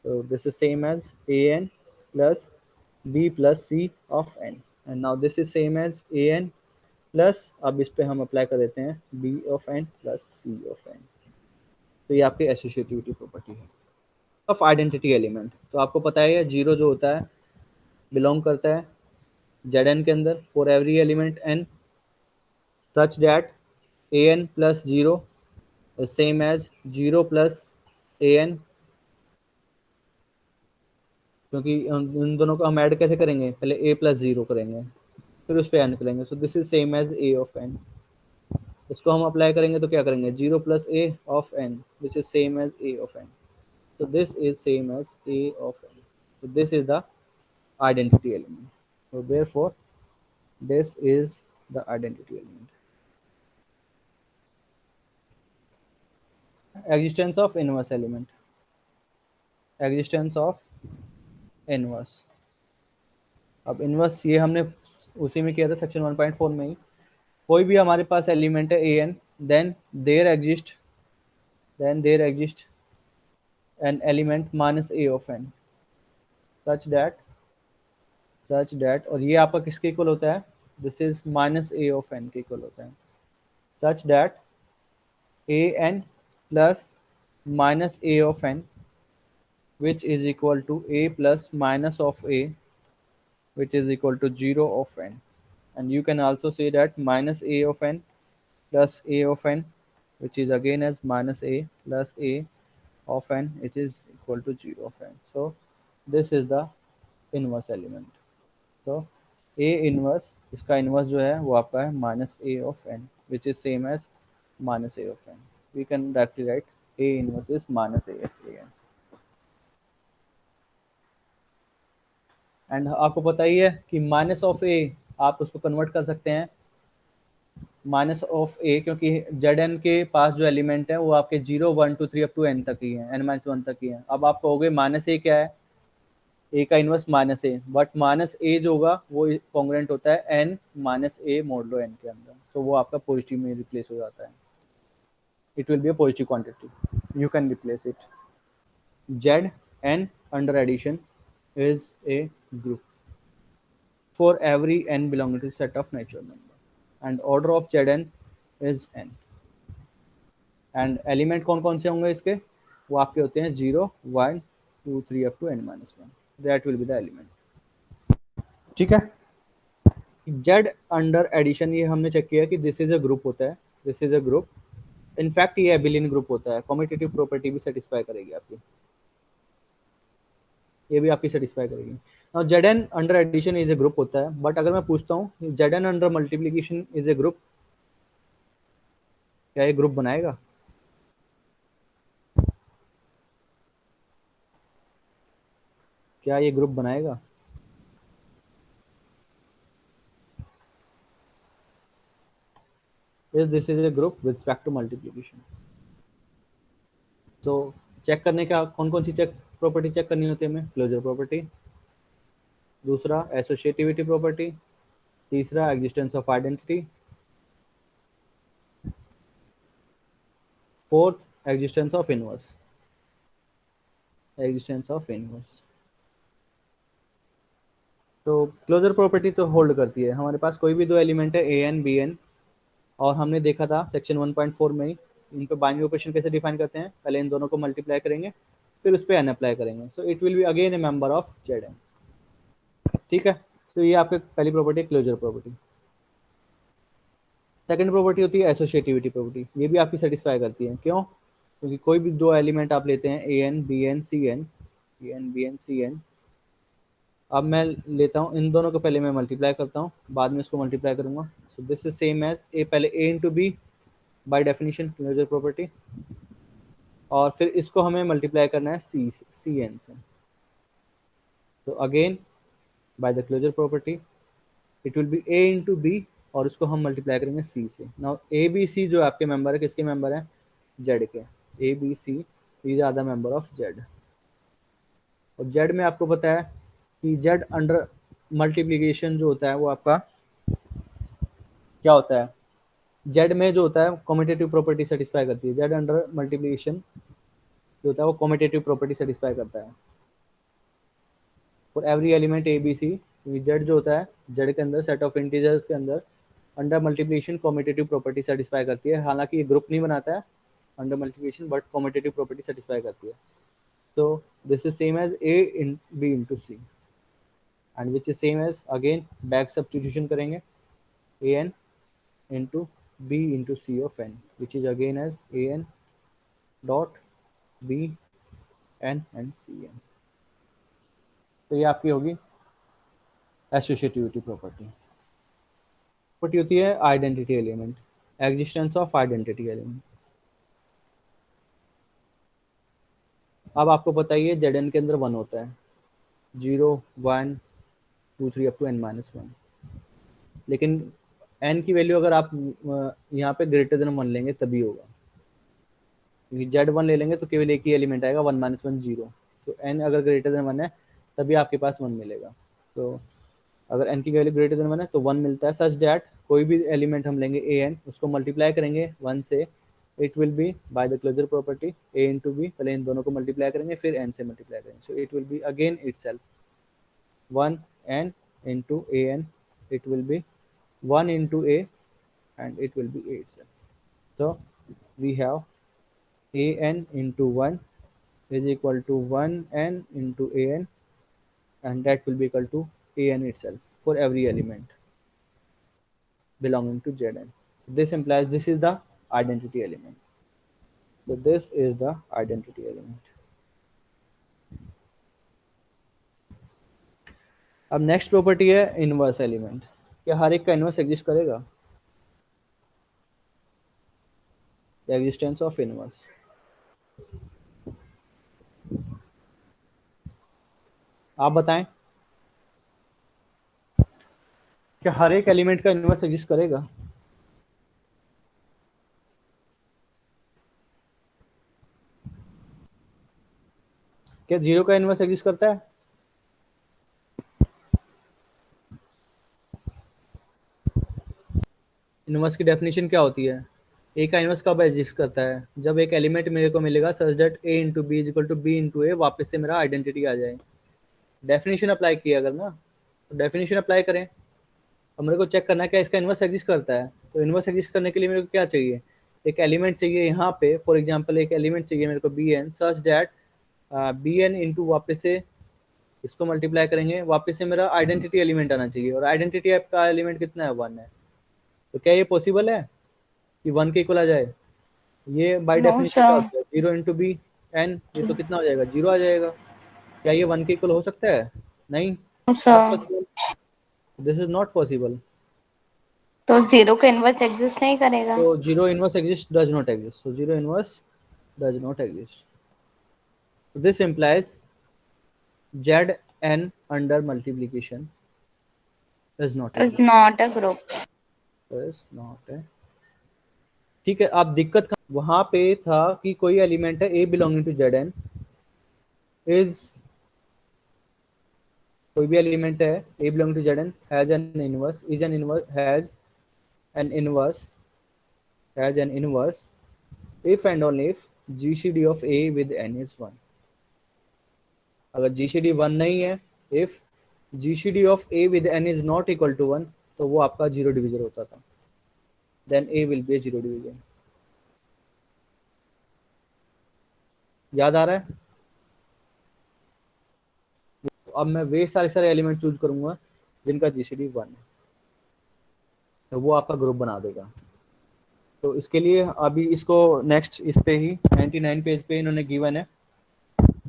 तो this is same as A n plus b plus c of n, and now this is same as A n plus, अब इस पे हम अप्लाई कर देते हैं b of N plus c of n. तो ये आपकी एसोसिएटिविटी प्रॉपर्टी है ऑफ आइडेंटिटी एलिमेंट। तो आपको पता है जीरो जो होता है बिलोंग करता है Zn के अंदर for every element n, such that an plus 0 is same as 0 plus an, क्योंकि इन दोनों को हम ऐड कैसे करेंगे, पहले a प्लस 0 करेंगे, फिर उस पर n करेंगे। So this is same as a of n। इसको हम अप्लाई करेंगे तो क्या करेंगे, 0 plus a of n which is same as a of n। so this is same as a of n। so this is the identity element। so therefore this is the identity element। existence of inverse element, existence of inverse। अब inverse ये हमने उसी में किया था section 1.4 में ही। कोई भी हमारे पास एलिमेंट है a n, then there exist N element minus a of n, such that, और ये आपका किसके इक्वल होता है, this is minus a of n के इक्वल होता है, such that A n plus minus a of n which is equal to a plus minus of a which is equal to 0 of n, and you can also say that minus a of n plus a of n which is again as minus a plus a of n which is equal to 0 of n। so this is the inverse element। so a inverse, इसका inverse जो है वो आपका है minus a of n which is same as minus a of n। we can directly write a inverse is minus a of a n। And आपको पता ही है कि माइनस ऑफ ए आप उसको कन्वर्ट कर सकते हैं माइनस ऑफ ए, क्योंकि जेड एन के पास जो एलिमेंट है वो आपके 0 1 2 3 अप टू एन तक ही है, एन माइनस 1 तक ही है। अब आप कहोगे माइनस ए क्या है, ए का inverse minus A, but minus A जो होगा वो कॉन्ग्रेंट होता है एन माइनस ए मोडलो एन के अंदर, तो वो आपका पॉजिटिव में रिप्लेस हो जाता है। It will be a positive quantity, you can replace it. Z n under addition is a group for every n belonging to set of natural number, and order of Zn is n। And element कौन कौन से होंगे इसके, वो आपके होते हैं 0 1 2 3 up to n-1, that will be the element. ठीक है, जेड अंडर एडिशन ये हमने चेक किया कि दिस इज अ ग्रुप होता है, this is a group, in fact ये एबिलियन ग्रुप होता है, कॉम्यूटेटिव प्रॉपर्टी भी सेटिस्फाई करेगी आपकी, ये भी आपकी सेटिस्फाई करेगी। Now Z n under addition is a group होता है, बट अगर मैं पूछता हूँ Z n under multiplication is a group, क्या ये ग्रुप बनाएगा? क्या ये ग्रुप बनाएगा? This is a group with respect to multiplication. तो चेक करने का कौन कौन सी चेक प्रॉपर्टी चेक करनी होती है हमें? क्लोजर प्रॉपर्टी, दूसरा एसोसिएटिविटी प्रॉपर्टी, तीसरा existence of identity, fourth existence of inverse, existence of inverse. तो क्लोजर प्रॉपर्टी तो होल्ड करती है, हमारे पास कोई भी दो एलिमेंट है ए एन बी एन, और हमने देखा था सेक्शन 1.4 में ही इन पे बाइनरी ऑपरेशन कैसे डिफाइन करते हैं, पहले इन दोनों को मल्टीप्लाई करेंगे फिर उस पर एन अप्लाई करेंगे, so it will be again a member of Z n. ठीक है, तो ये आपकी पहली property closure property. Second property होती है एसोसिएटिविटी प्रॉपर्टी, ये भी आपकी सेटिस्फाई करती है, क्यों? क्योंकि कोई भी दो एलिमेंट आप लेते हैं A N B N C N, A N B N C N, अब मैं लेता हूँ इन दोनों को, पहले मैं मल्टीप्लाई करता हूँ बाद में इसको मल्टीप्लाई करूंगा, so this is same as A, पहले A into B by definition closure property, और फिर इसको हमें मल्टीप्लाई करना है सी एन से, तो again by the closure property it will be a into b, और इसको हम मल्टीप्लाई करेंगे सी से। नाउ ए बी सी जो आपके मेंबर है किसके मेंबर है? जेड के, a B c these are the member of Z. और जेड में आपको पता है कि जेड अंडर मल्टीप्लीकेशन जो होता है वो आपका क्या होता है, जेड में जो होता है कॉम्यूटेटिव प्रॉपर्टी सेटिस्फाई करती है, जेड अंडर मल्टीप्लीकेशन जो होता है वो कॉम्यूटेटिव प्रॉपर्टी सेटिस्फाई करता है for every element a B c. Z जो होता है, जेड के अंदर सेट ऑफ इंटीजर्स के अंदर under multiplication commutative property satisfy करती है, हालांकि ये ग्रुप नहीं बनाता है under multiplication, but commutative property satisfy करती है। तो this is same as A in B into C, and which is same as again back substitution करेंगे A N into B into C of N, which is again as A N dot B N and C N. तो ये आपकी होगी associativity property. Property होती है identity element, existence of identity element. अब आपको पता ही है जेड एन के अंदर 1 होता है, 0 1 2 3 अप टू n-1, लेकिन n की वैल्यू अगर आप यहाँ पे ग्रेटर देन 1 लेंगे तभी होगा, क्योंकि जेड 1 ले लेंगे तो केवल एक ही एलिमेंट आएगा 1-1 0, तो n अगर ग्रेटर देन 1 है तभी आपके पास 1 मिलेगा। सो अगर n की वैल्यू ग्रेटर देन 1 है तो 1 मिलता है, सच दैट कोई भी एलिमेंट हम लेंगे ए एन, उसको मल्टीप्लाई करेंगे 1 से, it will be by the closure property a into b, पहले इन दोनों को मल्टीप्लाई करेंगे फिर n से मल्टीप्लाई करेंगे, so it will be again itself 1 n into a n, it will be 1 into a and it will be a itself. So we have a n into 1 is equal to 1 n into a n, and that will be equal to a n itself for every element belonging to Zn. This implies this is the identity element. So this is the identity element. अब next property है inverse element. क्या हर एक का inverse exist करेगा? The existence of inverse. आप बताएं, क्या हर एक एलिमेंट का इनवर्स एग्जिस्ट करेगा? क्या 0 का इनवर्स एग्जिस्ट करता है? इनवर्स की डेफिनेशन क्या होती है? ए का इनवर्स कब एग्जिस्ट करता है? जब एक एलिमेंट मेरे को मिलेगा such that A into B is equal to B into ए, वापस से मेरा आइडेंटिटी आ जाए। डेफिनेशन अप्लाई किया अगर ना, तो डेफिनेशन अप्लाई करें, अब मेरे को चेक करना है क्या इसका इनवर्स एग्जिस्ट करता है। तो इनवर्स एग्जिस्ट करने के लिए मेरे को क्या चाहिए? एक एलिमेंट चाहिए यहाँ पे, फॉर एग्जांपल एक एलिमेंट चाहिए मेरे को b n, such that b n into वापस से इसको मल्टीप्लाई करेंगे, वापस से मेरा आइडेंटिटी एलिमेंट आना चाहिए, और आइडेंटिटी ऐप का एलिमेंट कितना है, 1 है। तो क्या ये पॉसिबल है कि 1 के इक्वल आ जाए? ये बाय नो डेफिनेशन क्या सर। होता है, 0 इंटू बी एन, ये तो कितना हो जाएगा, 0 आ जाएगा। क्या ये 1 के इक्वल हो सकता है? नहीं, no not sir. Possible, this is not possible. तो जीरो का इनवर्स एग्जिस्ट नहीं करेगा। So 0 inverse exist does not exist. So 0 inverse does not exist. So this implies Zn under multiplication does not is exist. Not a group. Is not a, ठीक है। आप दिक्कत वहां पे था कि कोई एलिमेंट है a belonging to Zn is, कोई भी एलिमेंट है a belonging to Zn has an inverse, is an inverse, has an inverse, has an inverse if and only if GCD of a with n is 1. अगर GCD 1 नहीं है, if GCD of a with n is not equal to 1, तो वो आपका zero division होता था, then a will be a zero division. याद आ रहा है? अब मैं वे सारे सारे एलिमेंट चूज करूंगा जिनका GCD 1 है, तो वो आपका ग्रुप बना देगा। तो इसके लिए अभी इसको नेक्स्ट इस पे ही 99 पेज पे इन्होंने गिवन है,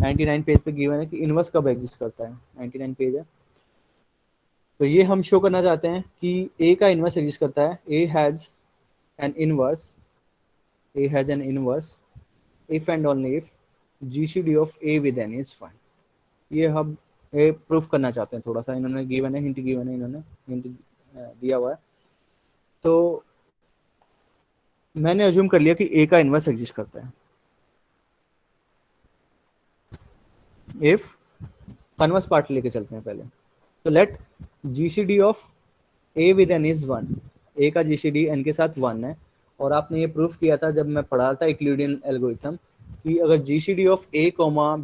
99 पेज पे गिवन है कि इनवर्स कब एग्जिस्ट करता है, 99 पेज है। तो ये हम शो करना चाहते हैं कि a का इनवर्स एग्जिस्ट करता है, a has an inverse, a has an inverse if and only if GCD of a with n is 1। ये हम प्रूफ करना चाहते हैं, थोड़ा सा इन्होंने गिवन है, हिंट गिवन है, इन्होंने हिंट दिया हुआ है। तो मैंने अज्यूम कर लिया कि a का इनवर्स एग्जिस्ट करता है। इफ कन्वर्स पार्ट लेके चलते हैं पहले, तो let GCD of a with n is 1, a का GCD n के साथ 1 है, और आपने ये प्रूफ किया था जब मैं पढ़ा था यूक्लिडियन एल्गोरिथम कि अगर GCD of a,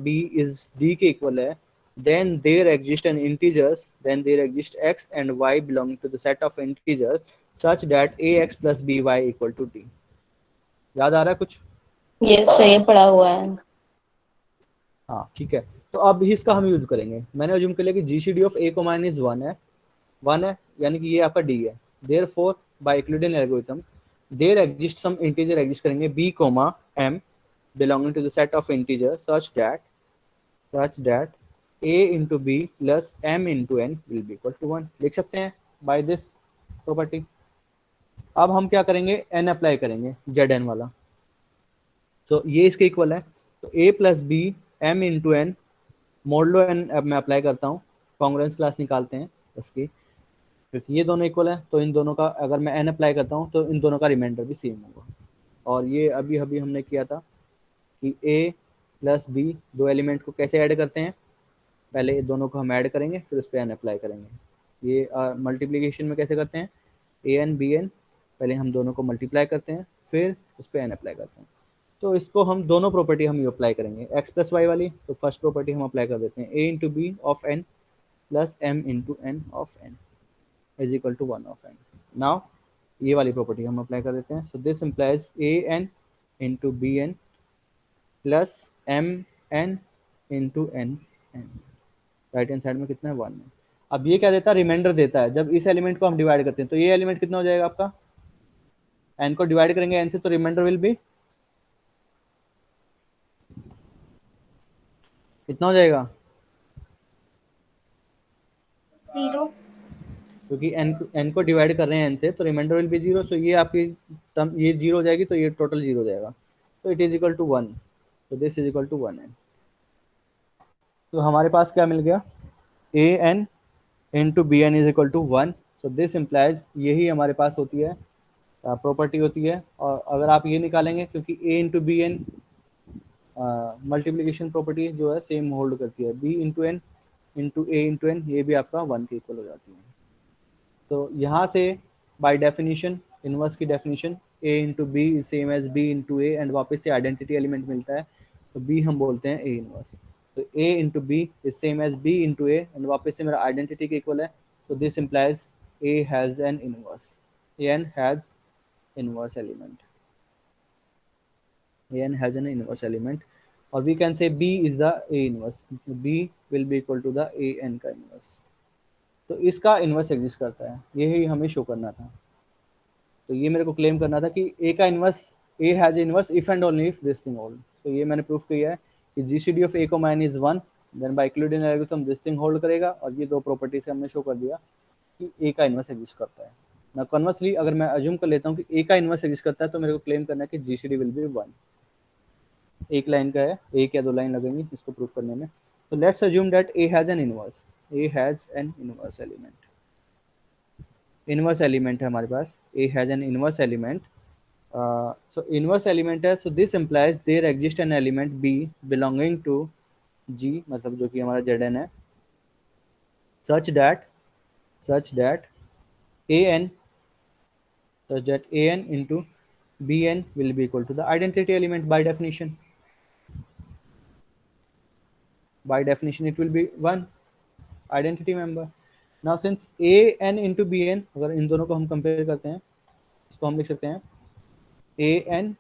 b is d के इक्वल है, then there exist an integers, then there exist x and y belonging to the set of integers such that ax plus by equal to d। याद आ रहा है कुछ? Yes sir, ये पढ़ा हुआ है। हाँ ठीक है। तो अब इसका हम यूज करेंगे। मैंने अज्यूम कर लिया कि GCD of a, n is 1 है, यानी कि ये आपका d है। Therefore by Euclidean algorithm there exist some integer exist करेंगे b, m belonging to the set of integers such that a into b plus m into n will be equal to 1। लिख सकते हैं by this property। अब हम क्या करेंगे, n apply करेंगे Zn वाला, तो ये इसके इक्वल है, तो a plus b m into n modulo n अब मैं अप्लाई करता हूँ, कॉन्ग्रुएंस क्लास निकालते हैं इसकी, क्योंकि ये दोनों इक्वल है तो इन दोनों का अगर मैं n अप्लाई करता हूँ तो इन दोनों का रिमाइंडर भी सेम होगा। और ये अभी अभी हमने किया था कि a प्लस बी दो एलिमेंट को कैसे ऐड करते हैं, पहले दोनों को हम ऐड करेंगे फिर उस पर एन अप्लाई करेंगे। ये मल्टीप्लिकेशन में कैसे करते हैं, ए एन बी एन, पहले हम दोनों को मल्टीप्लाई करते हैं फिर उस पर एन अप्लाई करते हैं। तो इसको हम दोनों प्रॉपर्टी हम अप्लाई करेंगे, एक्स प्लस वाई वाली, तो फर्स्ट प्रॉपर्टी हम अप्लाई कर देते हैं, A into B of N plus M into N of N is equal to 1 of N. Now ये वाली प्रॉपर्टी हम अप्लाई कर देते हैं, so this implies A N into B N plus M N into N N. Right hand side में कितना है, 1 है। अब ये क्या देता है, रिमाइंडर देता है। जब इस एलिमेंट को हम डिवाइड करते हैं तो ये एलिमेंट कितना हो जाएगा आपका, एन को डिवाइड करेंगे एन से तो रिमाइंडर विल बी कितना हो जाएगा, 0। क्योंकि एन को डिवाइड कर रहे हैं एन से तो रिमाइंडर विल बी 0। सो ये आपकी टर्म ये 0 हो जाएगी तो ये टोटल 0 हो जाएगा, तो इट इज इक्वल टू 1, तो this is equal to 1 N. तो हमारे पास क्या मिल गया, A N into B N is equal to 1। So this implies यही हमारे पास होती है प्रॉपर्टी होती है। और अगर आप ये निकालेंगे, क्योंकि A into B N multiplication property जो है सेम होल्ड करती है, B into N into A into N, ये भी आपका 1 के इक्वल हो जाती है। तो यहाँ से बाय डेफिनेशन, इनवर्स की definition, a into B is same as B into A, and वापस से आइडेंटिटी एलिमेंट मिलता है तो बी हम बोलते हैं ए इनवर्स। तो A into B is same as B into A, and वापस से मेरा आइडेंटिटी के इक्वल है, तो this implies A has an inverse, N has inverse element. an has an inverse element, or we can say B is the A inverse. B will be equal to the an का inverse. तो इसका inverse exist करता है, यही हमें show करना था। तो ये मेरे को क्लेम करना था कि ए का inverse, A has inverse if and only if this thing hold. तो ये मैंने प्रूफ किया है कि जीसीडी ऑफ ए को माइन is 1, then by Euclidean algorithm this thing hold करेगा, और ये दो प्रॉपर्टी से हमने शो कर दिया कि ए का इनवर्स एग्जिस्ट करता है। ना कन्वर्सली अगर मैं अज्यूम कर लेता हूँ कि ए का इनवर्स एग्जिस्ट करता है, तो मेरे को क्लेम करना है कि जीसीडी विल बी 1। एक लाइन का है, एक या दो लाइन लगेंगी इसको प्रूफ करने में। तो let's assume that A has an inverse, A has an inverse element, inverse element है हमारे पास, A has an inverse element. So inverse element है, so this implies there exist N element B belonging to G, मतलब जो कि हमारा Z N है, such that A N into bn will be equal to the identity element by definition. By definition it will be one identity member. Now since an into bn, अगर इन दोनों को हम compare करते हैं, इसको हम लिख सकते हैं an